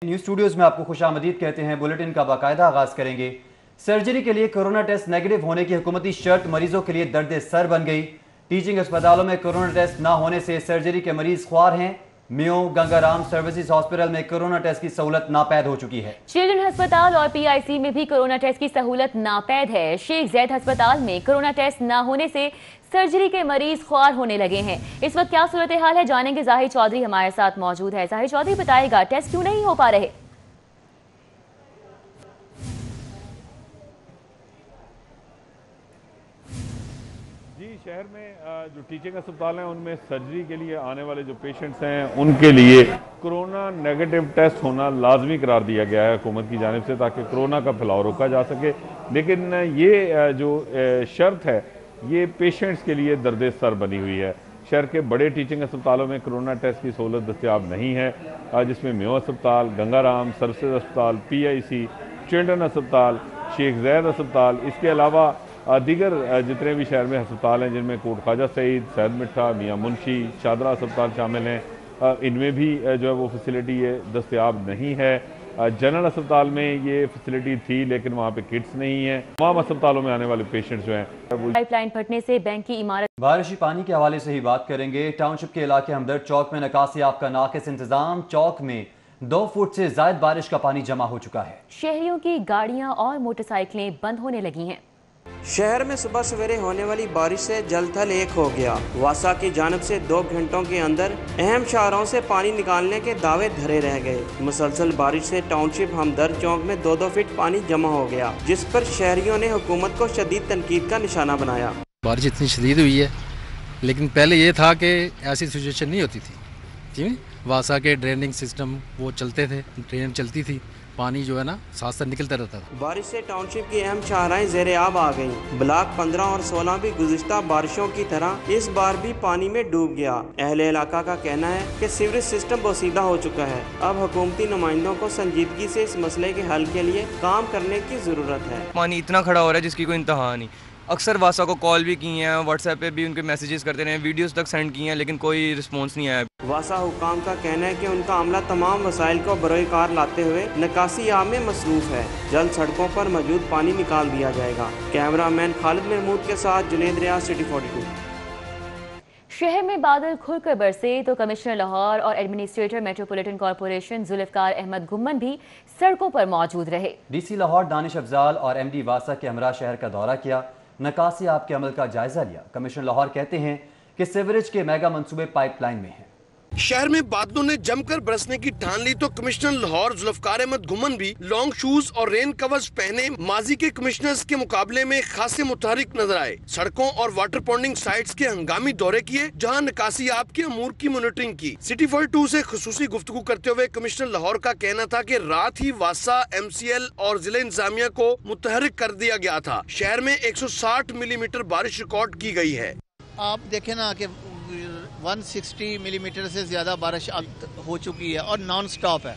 News studios में आपको खुशामदीद कहते हैं। बुलेटिन का बाकायदा आगाज करेंगे। सर्जरी के लिए कोरोना टेस्ट नेगेटिव होने की हुकूमती शर्त मरीजों के लिए दर्द सर बन गई। टीचिंग अस्पतालों में कोरोना टेस्ट ना होने से सर्जरी के मरीज ख्वार हैं। मियो गंगाराम सर्विसेज हॉस्पिटल में कोरोना टेस्ट की सहूलत नापैद हो चुकी है। चिल्ड्रन अस्पताल और पीआईसी में भी कोरोना टेस्ट की सहूलत नापैद है। शेख जैद अस्पताल में कोरोना टेस्ट ना होने से सर्जरी के मरीज ख्वार होने लगे हैं। इस वक्त क्या सूरत हाल है जानेंगे। जाहिर चौधरी हमारे साथ मौजूद है। जाहिर चौधरी बताएगा टेस्ट क्यों नहीं हो पा रहे। जी, शहर में जो टीचिंग अस्पताल हैं उनमें सर्जरी के लिए आने वाले जो पेशेंट्स हैं उनके लिए कोरोना नेगेटिव टेस्ट होना लाजमी करार दिया गया है हुकूमत की जानिब से, ताकि कोरोना का फैलाव रोका जा सके। लेकिन ये जो शर्त है ये पेशेंट्स के लिए दर्द सर बनी हुई है। शहर के बड़े टीचिंग अस्पतालों में कोरोना टेस्ट की सहूलत दस्तयाब नहीं है, जिसमें मियो अस्पताल, गंगाराम सर्विसेज अस्पताल, पीआईसी, चिल्ड्रन अस्पताल, शेख जैद अस्पताल, इसके अलावा दीगर जितने भी शहर में अस्पताल हैं जिनमें कोट ख्वाजा सईद, सैयद मिठा, मियाँ मुंशी, शादरा अस्पताल शामिल हैं, इनमें भी जो है वो फैसिलिटी ये दस्तयाब नहीं है। जनरल अस्पताल में ये फैसिलिटी थी लेकिन वहाँ पे किट्स नहीं है। तमाम अस्पतालों में आने वाले पेशेंट्स जो हैं पाइपलाइन फटने से बैंक की इमारत। बारिशी पानी के हवाले से ही बात करेंगे। टाउनशिप के इलाके हमदर्द चौक में निकासियाब का नाकिस इंतजाम। चौक में 2 फुट से ज्यादा बारिश का पानी जमा हो चुका है। शहरियों की गाड़ियां और मोटरसाइकिलें बंद होने लगी हैं। शहर में सुबह सवेरे होने वाली बारिश से जल थल एक हो गया। वासा की जानिब से 2 घंटों के अंदर अहम शाहरों से पानी निकालने के दावे धरे रह गए। मुसलसल बारिश से टाउनशिप हमदर्द चौक में 2-2 फीट पानी जमा हो गया, जिस पर शहरियों ने हुकूमत को शदीद तनकीद का निशाना बनाया। बारिश इतनी शदीद हुई है, लेकिन पहले ये था कि ऐसी सिचुएशन नहीं होती थी। जी, वासा के ड्रेनिंग सिस्टम वो चलते थे, ड्रेन चलती थी, पानी जो है ना साथ साथ निकलता रहता था। बारिश से टाउनशिप की अहम शाहराएं ज़ेरे आब आ गईं। ब्लॉक 15 और 16 भी गुज़िश्ता बारिशों की तरह इस बार भी पानी में डूब गया। अहले इलाका का कहना है कि सीवरेज सिस्टम बोसीदा हो चुका है। अब हुकूमती नुमाइंदों को संजीदगी से इस मसले के हल के लिए काम करने की ज़रूरत है। पानी इतना खड़ा हो रहा है जिसकी कोई इंतहा नहीं। अक्सर वासा को कॉल भी की हैं, व्हाट्सएप पे भी उनके मैसेजेस करते रहे, वीडियोस तक सेंड किए हैं, लेकिन कोई रिस्पांस नहीं आया। वासा हुकाम का कहना है कि उनका अमला तमाम वसाइल को बरोए कार लाते हुए निकासी आम में मसरूफ है। जल्द सड़कों पर मौजूद पानी निकाल दिया जाएगा। कैमरामैन खालिद महमूद के साथ जुनेद रियाज, सिटी 42। शहर में बादल खुलकर बरसे तो कमिश्नर लाहौर और administrator metropolitan corporation Zulfiqar Ahmad Gumman भी सड़कों पर मौजूद रहे। डीसी लाहौर दानिश अफजाल और एमडी वासा के हमरा शहर का दौरा किया, निकासी आपके अमल का जायजा लिया। कमिश्नर लाहौर कहते हैं कि सीवरेज के मेगा मंसूबे पाइपलाइन में हैं। शहर में बादलों ने जमकर बरसने की ठान ली तो कमिश्नर लाहौर जुल्फकार अहमद गुम्मन भी लॉन्ग शूज और रेन कवर्स पहने माजी के कमिश्नर्स के मुकाबले में खासे मुतहरिक नजर आए। सड़कों और वाटर पॉन्डिंग साइट्स के हंगामी दौरे किए, जहां निकासी आपके अमूर की मॉनिटरिंग की। सिटी 42 से खुसूसी गुफ्तगू करते हुए कमिश्नर लाहौर का कहना था कि रात ही वासा, MCL और जिला इंतजामिया को मुतहरिक कर दिया गया था। शहर में 160 मिलीमीटर बारिश रिकॉर्ड की गई है। आप देखें ना कि 160 मिलीमीटर से ज़्यादा बारिश हो चुकी है और नॉन स्टॉप है,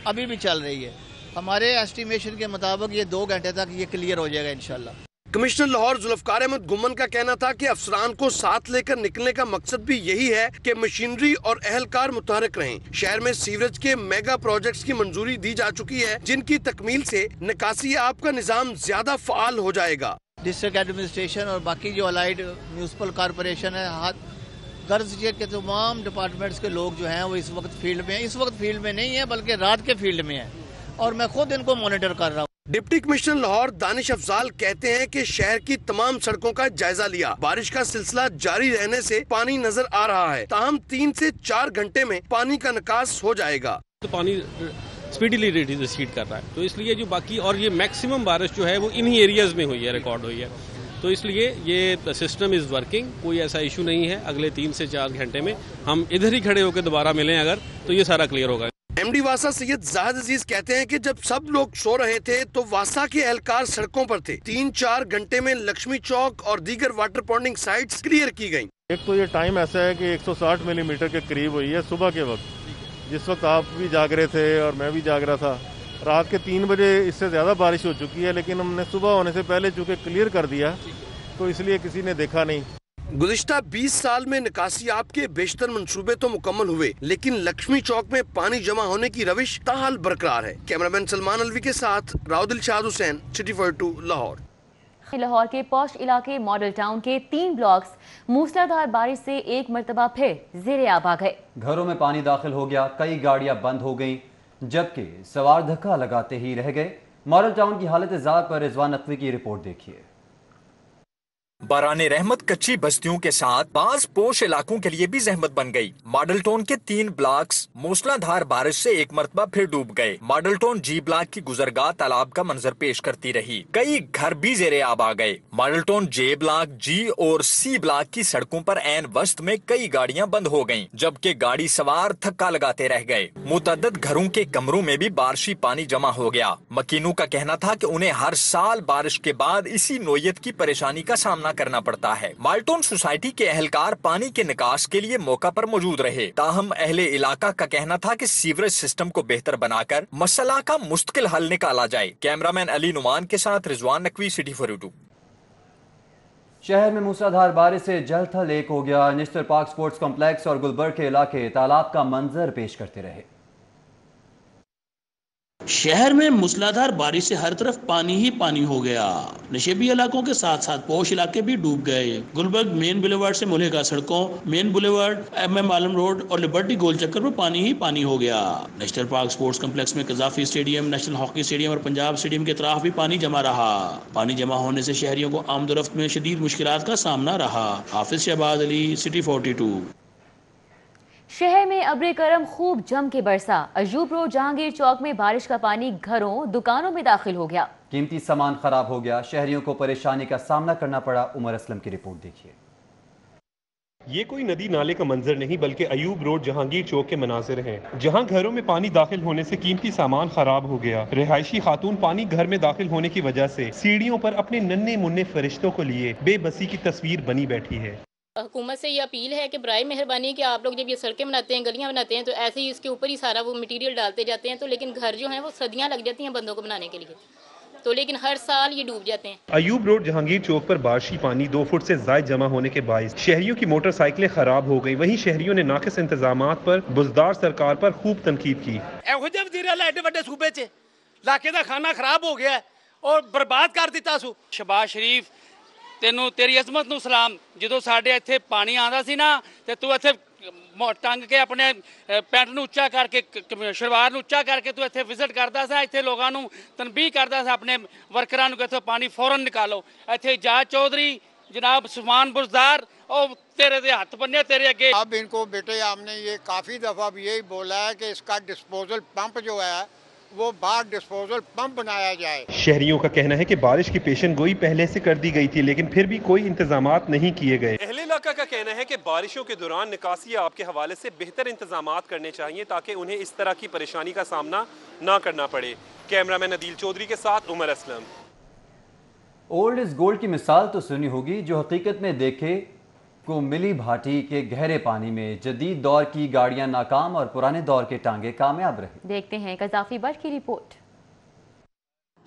अभी भी चल रही है। हमारे एस्टिमेशन के मुताबिक ये 2 घंटे तक ये क्लियर हो जाएगा इंशाल्लाह। कमिश्नर लाहौर जुल्फकार अहमद गुम्मन का कहना था कि अफसरान को साथ लेकर निकलने का मकसद भी यही है कि मशीनरी और अहलकार मुतहरिक रहें। शहर में सीवरेज के मेगा प्रोजेक्ट्स की मंजूरी दी जा चुकी है, जिनकी तकमील से निकासी आपका निजाम ज्यादा फाल हो जाएगा। डिस्ट्रिक्ट एडमिनिस्ट्रेशन और बाकी जो अलाइड म्यूनसिपल कॉरपोरेशन है, गर्ज के तमाम डिपार्टमेंट्स के लोग जो हैं वो इस वक्त फील्ड में, इस वक्त फील्ड में नहीं है बल्कि रात के फील्ड में है, और मैं खुद इनको मॉनिटर कर रहा हूँ। डिप्टी कमिश्नर लाहौर दानिश अफजाल कहते हैं कि शहर की तमाम सड़कों का जायजा लिया। बारिश का सिलसिला जारी रहने से पानी नजर आ रहा है, ताहम 3 से 4 घंटे में पानी का निकास हो जाएगा। तो पानी स्पीडीली रिसीड कर रहा है, तो इसलिए जो बाकी और ये मैक्सिमम बारिश जो है वो इन्हीं एरियाज में हुई है, रिकॉर्ड हुई है, तो इसलिए ये सिस्टम इज़ वर्किंग। कोई ऐसा इशू नहीं है। अगले 3 से 4 घंटे में हम इधर ही खड़े होकर दोबारा मिलें अगर, तो ये सारा क्लियर होगा। MD वासा सैयद जाहिद अजीज कहते हैं कि जब सब लोग सो रहे थे तो वासा के एहलकार सड़कों पर थे। 3-4 घंटे में लक्ष्मी चौक और दीगर वाटर पॉन्डिंग साइट्स क्लियर की गयी। एक तो ये टाइम ऐसा है कि 160 मिलीमीटर के करीब हुई है सुबह के वक्त, जिस वक्त आप भी जाग रहे थे और मैं भी जाग रहा था। रात के 3 बजे इससे ज़्यादा बारिश हो चुकी है, लेकिन हमने सुबह होने से पहले चूँकि क्लियर कर दिया तो इसलिए किसी ने देखा नहीं। गुज़िश्ता 20 साल में निकासियाब के बेशतर मंसूबे तो मुकम्मल हुए, लेकिन लक्ष्मी चौक में पानी जमा होने की रविश ताहाल बरकरार है। कैमरामैन सलमान अलवी के साथ राव दिलशाद हुसैन, सिटी 42 लाहौर। लाहौर के पॉश इलाके मॉडल टाउन के 3 ब्लॉक्स मूसलाधार बारिश से एक मरतबा फिर ज़ेरे आब आ गए। घरों में पानी दाखिल हो गया, कई गाड़ियां बंद हो गईं, जबकि सवार धक्का लगाते ही रह गए। मॉडल टाउन की हालत ज़ात पर रिजवान नकवी की रिपोर्ट देखिए। बाराने रहमत कच्ची बस्तियों के साथ बाज पोश इलाकों के लिए भी जहमत बन गई। मॉडल टाउन के 3 ब्लॉक्स मूसलाधार बारिश से एक मरतबा फिर डूब गए। मॉडल टाउन जी ब्लॉक की गुजरगाह तालाब का मंजर पेश करती रही, कई घर भी जेरे आब आ गए। मॉडल टाउन जे ब्लॉक, जी और सी ब्लॉक की सड़कों पर ऐन वस्त में कई गाड़ियां बंद हो गयीं, जबकि गाड़ी सवार थक्का लगाते रह गए। मुतअद्दिद घरों के कमरों में भी बारिशी पानी जमा हो गया। मकीनों का कहना था कि उन्हें हर साल बारिश के बाद इसी नोयत की परेशानी का सामना करना पड़ता है। माल्टोन सोसाइटी के अहलकार पानी के निकास के लिए मौका पर मौजूद रहे, ताहम अहले इलाका का कहना था कि सीवरेज सिस्टम को बेहतर बनाकर मसला का मुस्तकिल हल निकाला जाए। कैमरामैन अली नुमान के साथ रिजवान नकवी, सिटी 42। शहर में मूसलाधार बारिश से जल थल एक हो गया। नेशनल पार्क स्पोर्ट्स कॉम्प्लेक्स और गुलबर्ग के इलाके तालाब का मंजर पेश करते रहे। शहर में मूसलाधार बारिश से हर तरफ पानी ही पानी हो गया। नशेबी इलाकों के साथ साथ पोश इलाके भी डूब गए। गुलबर्ग मेन बुलेवार्ड से मुलेगा सड़कों, मेन बुलेवार्ड, MM आलम रोड और लिबर्टी गोल चक्कर में पानी ही पानी हो गया। नेशनल पार्क स्पोर्ट्स कॉम्प्लेक्स में Gaddafi stadium, national hockey stadium और पंजाब स्टेडियम के अतराफ भी पानी जमा रहा। पानी जमा होने से शहरियों को आमदोरफ्त में शदीद मुश्किलात का सामना रहा। हाफिज शहबाज अली, सिटी 42। शहर में अब्रे करम खूब जम के बरसा। अयूब रोड जहांगीर चौक में बारिश का पानी घरों दुकानों में दाखिल हो गया। कीमती सामान खराब हो गया, शहरियों को परेशानी का सामना करना पड़ा। उमर असलम की रिपोर्ट देखिए। ये कोई नदी नाले का मंजर नहीं बल्कि अयूब रोड जहांगीर चौक के मनाजिर हैं, जहां घरों में पानी दाखिल होने से कीमती सामान खराब हो गया। रिहायशी खातून पानी घर में दाखिल होने की वजह से सीढ़ियों पर अपने नन्हे मुन्ने फरिश्तों को लिए बेबसी की तस्वीर बनी बैठी है। हुकूमत से ये अपील है कि बराए मेहरबानी कि आप लोग जब ये सड़कें बनाते हैं, गलियां बनाते हैं, तो ऐसे ही इसके ऊपर ही सारा वो मटेरियल डालते जाते हैं, तो लेकिन घर जो हैं वो सदियां लग जाती हैं बंदों को बनाने के लिए, तो लेकिन हर साल ये डूब जाते हैं। अयूब रोड जहांगीर चौक पर बारिशी पानी 2 फुट से ज्यादा जमा होने के बायस शहरियों की मोटरसाइकिलें खराब हो गई। वहीं शहरियों ने नाकिस इंतजामात पर बुजदार सरकार पर खूब तनकीद की। सूबे च इलाके का खाना खराब हो गया और बर्बाद कर दिता सू। शहबाज शरीफ तेनू तेरी अजमत नू सलाम, जो साडे इत्थे पानी आंदा सी ना ते तू इत्थे टंग के अपने पैंट नू उच्चा करके शलवार नू उच्चा करके तू इत्थे विजिट करदा सा, इत्थे लोगां नू तनबीह करदा सा अपने वर्करां नू कि इत्थे पानी फौरन निकालो। इत्थे इजाज चौधरी जनाब सुमान बुजदार और तेरे दे हाथ बन्ने तेरे अगे। अब इनको बेटे हमने ये काफ़ी दफ़ा भी यही बोला है कि इसका डिस्पोजल पंप जो है वो बाहर डिस्पोजल पंप बनाया जाए। शहरियों का कहना है कि बारिश की पेशन गोई पहले से कर दी गई थी, लेकिन फिर भी कोई इंतजामात नहीं किए गए। अहले इलाका का कहना है कि बारिशों के दौरान निकासी आपके हवाले से बेहतर इंतजामात करने चाहिए ताकि उन्हें इस तरह की परेशानी का सामना ना करना पड़े। कैमरामैन अदील चौधरी के साथ Umar Aslam. Old is gold की मिसाल तो सुनी होगी, जो हकीकत में देखे को मिली भाटी के गहरे पानी में जदीद दौर की गाड़ियां नाकाम और पुराने दौर के टांगे कामयाब रहे। देखते हैं कजाफी बट की रिपोर्ट।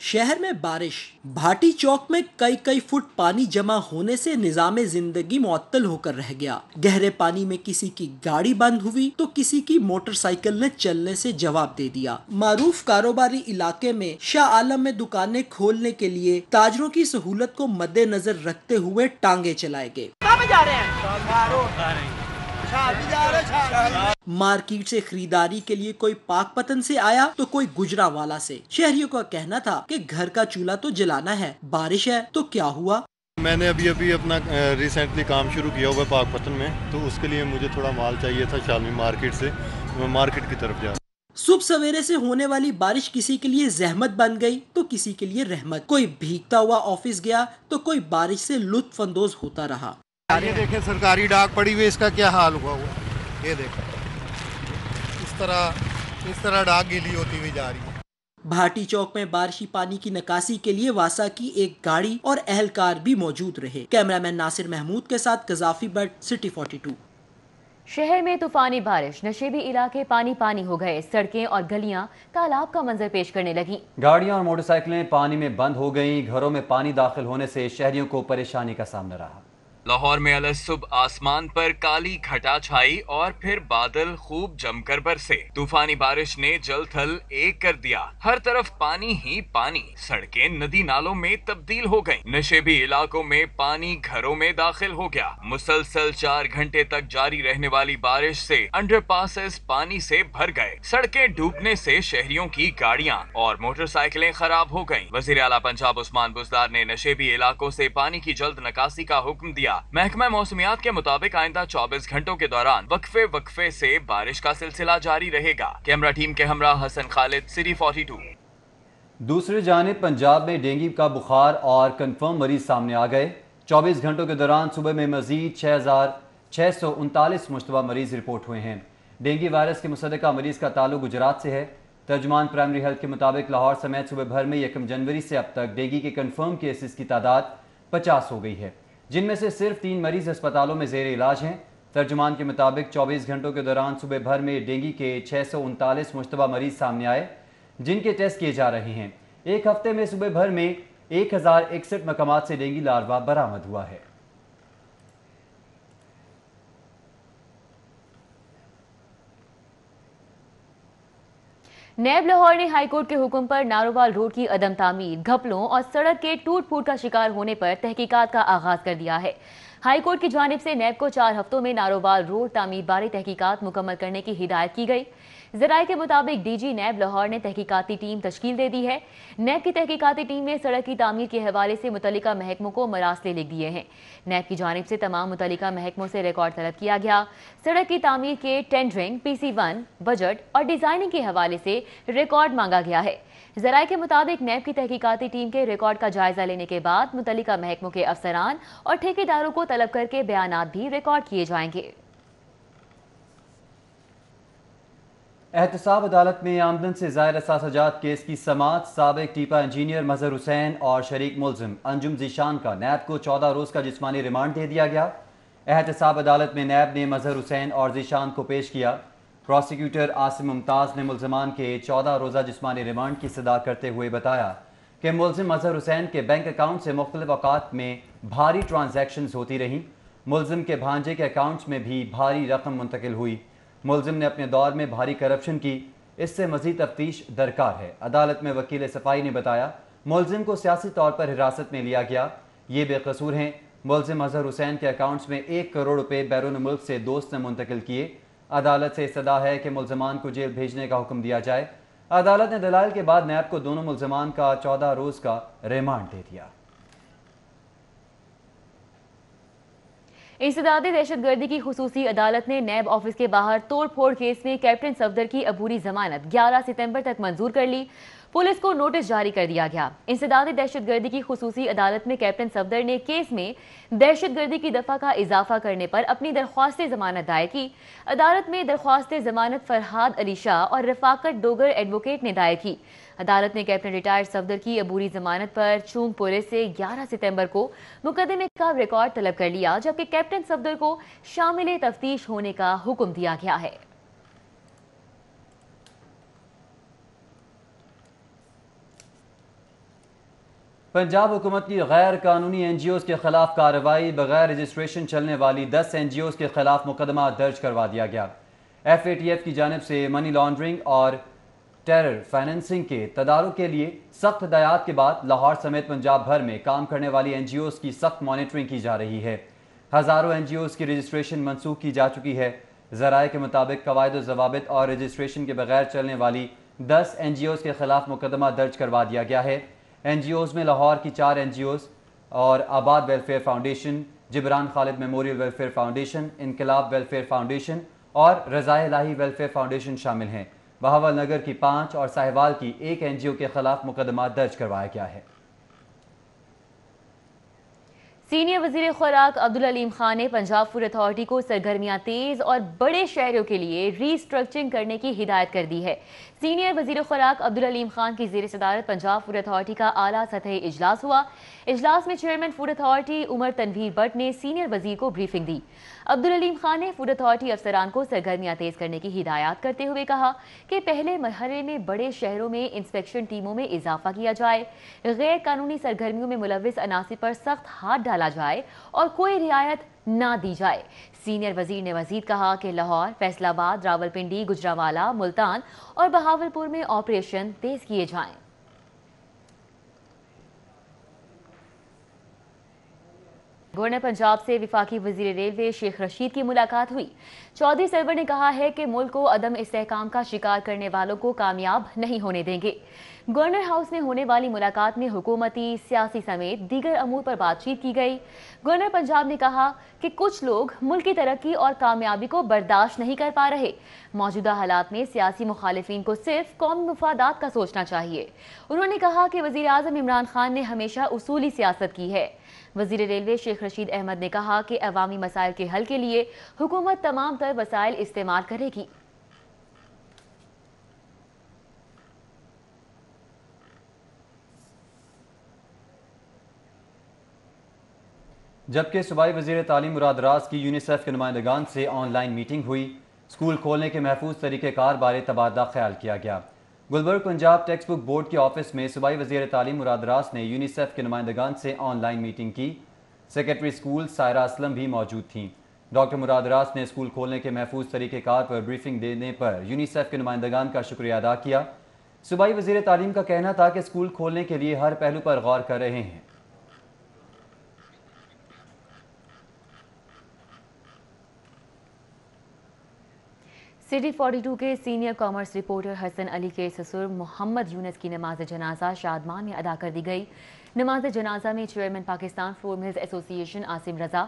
शहर में बारिश, भाटी चौक में कई फुट पानी जमा होने से निजाम जिंदगी मुअत्तल होकर रह गया। गहरे पानी में किसी की गाड़ी बंद हुई तो किसी की मोटरसाइकिल ने चलने से जवाब दे दिया। मारूफ कारोबारी इलाके में शाह आलम में दुकानें खोलने के लिए ताजरों की सहूलत को मद्देनजर रखते हुए टांगे चलाए गए। मार्केट से खरीदारी के लिए कोई पाकपतन से आया तो कोई गुजरावाला से। शहरियों का कहना था कि घर का चूल्हा तो जलाना है, बारिश है तो क्या हुआ। मैंने अभी अपना रिसेंटली काम शुरू किया हुआ पाकपतन में, तो उसके लिए मुझे थोड़ा माल चाहिए था शालमी मार्केट से, मैं मार्केट की तरफ जा। सुबह सवेरे से होने वाली बारिश किसी के लिए जहमत बन गई तो किसी के लिए रहमत। कोई भीगता हुआ ऑफिस गया तो कोई बारिश से लुत्फ अंदोज होता रहा। ये देखें सरकारी डाक पड़ी हुई, इसका क्या हाल हुआ हुआ, ये देखो इस तरह डाक गीली होती हुई जा रही है। भाटी चौक में बारिशी पानी की निकासी के लिए वासा की एक गाड़ी और अहलकार भी मौजूद रहे। कैमरामैन नासिर महमूद के साथ कजाफी बट, सिटी 42। शहर में तूफानी बारिश, नशेबी इलाके पानी पानी हो गए। सड़कें और गलियां तालाब का मंजर पेश करने लगी। गाड़ियां और मोटरसाइकिलें पानी में बंद हो गईं। घरों में पानी दाखिल होने से शहरियों को परेशानी का सामना रहा। लाहौर में अलग सुबह आसमान पर काली घटा छाई और फिर बादल खूब जमकर बरसे। तूफानी बारिश ने जल थल एक कर दिया। हर तरफ पानी ही पानी, सड़कें नदी नालों में तब्दील हो गईं। नशेबी इलाकों में पानी घरों में दाखिल हो गया। मुसलसल 4 घंटे तक जारी रहने वाली बारिश से अंडरपासेस पानी से भर गए। सड़कें डूबने से शहरियों की गाड़ियां और मोटरसाइकिलें खराब हो गईं। वजीर आला पंजाब उस्मान बुज़दार ने नशेबी इलाकों से पानी की जल्द निकासी का हुक्म दिया। महकमा मौसमियात के मुताबिक आइंदा 24 घंटों के दौरान वक्फे से बारिश का सिलसिला जारी रहेगा। कैमरा टीम के हमरा हसन खालिद, सिटी 42। दूसरी जानिब पंजाब में डेंगू का बुखार और कंफर्म मरीज सामने आ गए। 24 घंटों के दौरान सुबह में मजीद 6,639 मुश्तबा मरीज रिपोर्ट हुए हैं। डेंगू वायरस के मुसद्दका मरीज का ताल्लुक गुजरात से है। तर्जुमान प्राइमरी हेल्थ के मुताबिक लाहौर समेत सुबह भर में 1 जनवरी से अब तक डेंगू के कंफर्म केसेस की तादाद 50 हो गई है, जिनमें से सिर्फ 3 मरीज अस्पतालों में ज़ेर इलाज हैं। तर्जुमान के मुताबिक 24 घंटों के दौरान सुबह भर में डेंगू के 639 मुश्तबा मरीज सामने आए, जिनके टेस्ट किए जा रहे हैं। एक हफ्ते में सुबह भर में 1061 मकामात से डेंगू लार्वा बरामद हुआ है। नैब लाहौर ने हाईकोर्ट के हुक्म पर नारोवाल रोड की अदम तामीर, घपलों और सड़क के टूट फूट का शिकार होने पर तहकीकात का आगाज कर दिया है। हाईकोर्ट की जानिब से नैब को 4 हफ्तों में नारोवाल रोड तामीर बारे तहकीकात मुकम्मल करने की हिदायत की गई। ज़राए के मुताबिक डीजी नैब लाहौर ने तहकीकाती टीम तश्कील दे दी है। नैब की तहकीकाती टीम ने सड़क की तामीर के हवाले से मुतल्लिका महकमों को मरासले लिख दिए हैं। नैब की जानिब से तमाम मुतल्लिका महकमों से रिकॉर्ड तलब किया गया। सड़क की तामीर के टेंडरिंग, PC1, बजट और डिजाइनिंग के हवाले से रिकॉर्ड मांगा गया है। ज़राए के मुताबिक नैब की तहकीकाती टीम के रिकॉर्ड का जायजा लेने के बाद मुतल्लिका महकमों के अफसरान और ठेकेदारों को तलब करके बयानात भी रिकॉर्ड किए जाएंगे। एहतसाब अदालत में आमदन से ज़ायद असासजात केस की समाअत। साबिक टीपा इंजीनियर मजहर हुसैन और शरीक मुलजिम अंजुम ज़ीशान का नैब को 14 रोज़ का जिस्मानी रिमांड दे दिया गया। एहतसाब अदालत में नैब ने मजहर हुसैन और ज़ीशान को पेश किया। प्रोसिक्यूटर आसिम मुमताज़ ने मुलजमान के 14 रोज़ा जिस्मानी रिमांड की सदा करते हुए बताया कि मुलजिम मजहर हुसैन के बैंक अकाउंट से मुख्तलिफ औकात में भारी ट्रांजैक्शंस होती रहीं। मुलजिम के भांजे के अकाउंट्स में भी भारी रकम मुंतकिल हुई। मुलजिम ने अपने दौर में भारी करप्शन की, इससे मजीद तफ्तीश दरकार है। अदालत में वकील सफाई ने बताया मुलजिम को सियासी तौर पर हिरासत में लिया गया, ये बेकसूर हैं। मुलजिम मजहर हुसैन के अकाउंट्स में 1 करोड़ रुपए बैरून मुल्क से दोस्त ने मुंतकिल किए। अदालत से इस्तदा है कि मुलजमान को जेल भेजने का हुक्म दिया जाए। अदालत ने दलाल के बाद नैब को दोनों मुलजमान का 14 रोज़ का रिमांड दे दिया। इंसदादी दहशतगर्दी की खुसूसी अदालत ने नैब ऑफिस के बाहर तोड़ फोड़ केस में कैप्टन सफदर की अबूरी जमानत 11 सितंबर तक मंजूर कर ली। पुलिस को नोटिस जारी कर दिया गया। इंसदादी दहशतगर्दी की खुसूसी अदालत में कैप्टन सफदर ने केस में दहशतगर्दी की दफा का इजाफा करने पर अपनी दरख्वास्त जमानत दायर की। अदालत में दरख्वास्त जमानत फरहाद अली शाह और रफाकत डोगर एडवोकेट ने दायर की। अदालत ने कैप्टन रिटायर्ड सफदर की अबूरी जमानत पर चूंग पुलिस से 11 सितंबर को मुकदमे का रिकॉर्ड तलब कर लिया, जबकि कैप्टन सफदर को शामिल तफ्तीश होने का हुक्म दिया गया है। पंजाब हुकूमत की गैर कानूनी NGOs के खिलाफ कार्रवाई। बगैर रजिस्ट्रेशन चलने वाली 10 NGOs के खिलाफ मुकदमा दर्ज करवा दिया गया। FATF की जानिब से मनी लॉन्ड्रिंग और टेरर फाइनेंसिंग के तदारुक के लिए सख्त हिदायत के बाद लाहौर समेत पंजाब भर में काम करने वाली NGOs की सख्त मॉनिटरिंग की जा रही है। हज़ारों NGOs की रजिस्ट्रेशन मनसूख की जा चुकी है। ज़राए के मुताबिक कवायद ज़वाबित और रजिस्ट्रेशन के बगैर चलने वाली 10 NGOs के खिलाफ मुकदमा दर्ज करवा दिया गया है। NGOs में लाहौर की 4 NGOs और Abad welfare foundation, Jibran Khalid memorial welfare foundation, Inqilab welfare foundation और रज़ाए इलाही वेलफेयर फाउंडेशन शामिल हैं। बहावल नगर की 5 और साहिवाल की 1 NGO के खिलाफ मुकदमा दर्ज करवाया गया है। सीनियर वजीर खुराक अब्दुल अलीम खान ने पंजाब फूड अथॉरिटी को सरगर्मियां तेज और बड़े शहरों के लिए रीस्ट्रक्चरिंग करने की हिदायत कर दी है। सीनियर वजीर खुराक अब्दुल अलीम खान की ज़ेर सदारत पंजाब फूड अथॉरिटी का आला सतही इजलास हुआ। इजलास में chairman food authority Umar Tanveer Butt ने सीनियर वजीर को ब्रीफिंग दी। عبدالعلیم خان نے فوڈ اتھارٹی افسران کو سرگرمیاں تیز کرنے کی ہدایات کرتے ہوئے کہا کہ پہلے مرحلے میں بڑے شہروں میں انسپیکشن ٹیموں میں اضافہ کیا جائے، غیر قانونی سرگرمیوں میں ملوث عناصر پر سخت ہاتھ ڈالا جائے اور کوئی رعایت نہ دی جائے۔ سینئر وزیر نے مزید کہا کہ لاہور، فیصل آباد، راولپنڈی، گجرانوالہ، ملتان اور بہاولپور میں آپریشن تیز کیے جائیں۔ گورنر پنجاب سے وفاقی وزیر ریلوے شیخ رشید کی ملاقات ہوئی۔ چودھری سرور نے کہا ہے کہ ملک کو عدم استحکام کا شکار کرنے والوں کو کامیاب نہیں ہونے دیں گے۔ گورنر ہاؤس میں ہونے والی ملاقات میں حکومتی، سیاسی سمیت دیگر امور پر بات چیت کی گئی۔ گورنر پنجاب نے کہا کہ کچھ لوگ ملک کی ترقی اور کامیابی کو برداشت نہیں کر پا رہے۔ موجودہ حالات میں سیاسی مخالفین کو صرف قومی مفادات کا سوچنا چاہیے۔ انہوں نے کہا کہ وزیر اعظم عمران خان نے ہمیشہ اصولی سیاست کی ہے۔ وزیر ریلوے شیخ رشید احمد نے کہا کہ عوامی مسائل کے حل کے لیے حکومت تمام تر وسائل استعمال کرے گی۔ جبکہ صوبائی وزیر تعلیم مراد راز کی یونیسیف کے نمائندگان سے آن لائن میٹنگ ہوئی، اسکول کھولنے کے محفوظ طریقہ کار بارے تبادلہ خیال کیا گیا۔ Gulberg Punjab text book board کے آفس میں صوبائی وزیر تعلیم مراد راز نے یونیسیف کے نمائندگان سے آن لائن میٹنگ کی۔ سیکرٹری اسکول سائرہ اسلم بھی موجود تھیں۔ ڈاکٹر مراد راز نے اسکول کھولنے کے محفوظ طریقہ کار پر بریفنگ دینے پر یونیسیف کے نمائندگان کا شکریہ ادا کیا۔ صوبائی وزیر تعلیم کا کہنا تھا کہ اسکول کھولنے کے لیے ہر پہلو پر غور کر رہے ہیں۔ سٹی 42 کے senior commerce reporter Hasan Ali کے سسر محمد یونس کی نماز جنازہ شادمان میں ادا کر دی گئی۔ نماز جنازہ میں چیئرمین پاکستان فلور ملز ایسوسی ایشن عاصم رضا،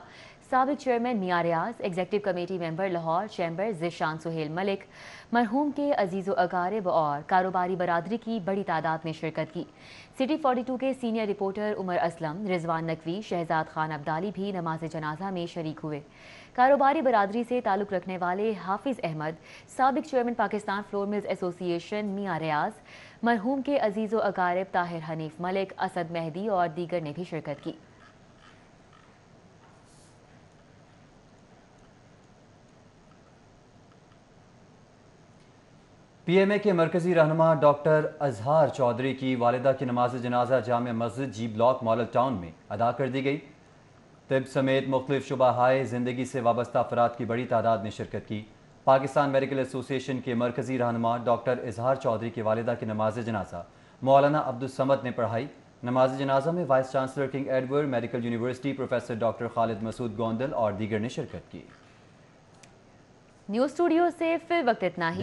سابق چیئرمین میاں ریاض، ایگزیکٹو کمیٹی ممبر لاہور چیمبر ذیشان سہیل ملک، مرحوم کے عزیز و اقارب اور کاروباری برادری کی بڑی تعداد نے شرکت کی۔ سٹی 42 کے سینئر رپورٹر عمر اسلم، رضوان نقوی، شہزاد خان عبدالی بھی نماز جنازہ میں شریک ہوئے۔ کاروباری برادری سے تعلق رکھنے والے حافظ احمد، سابق چیئرمین پاکستان فلور ملز ایسوسی ایشن میاں ریاض، مرحوم کے عزیز و اقارب طاہر حنیف ملک، اسد مہدی اور دیگر نے بھی شرکت کی۔ پی ایم اے کے مرکزی رہنما ڈاکٹر اظہار چودھری کی والدہ کی نماز جنازہ جامع مسجد جی بلاک ماڈل ٹاؤن میں ادا کر دی گئی۔ طب سمیت مختلف شعبہ ہائے زندگی سے وابستہ افراد کی بڑی تعداد نے شرکت کی۔ پاکستان میڈیکل ایسوسی ایشن کے مرکزی رہنما ڈاکٹر اظہار چودھری کی والدہ کی نماز جنازہ مولانا عبدالصمد نے پڑھائی۔ نماز جنازہ میں vice chancellor King Edward medical university professor doctor Khalid Masood Gondal اور دیگر نے شرکت کی۔ نیوز اسٹوڈیو سے فی الوقت اتنا ہی۔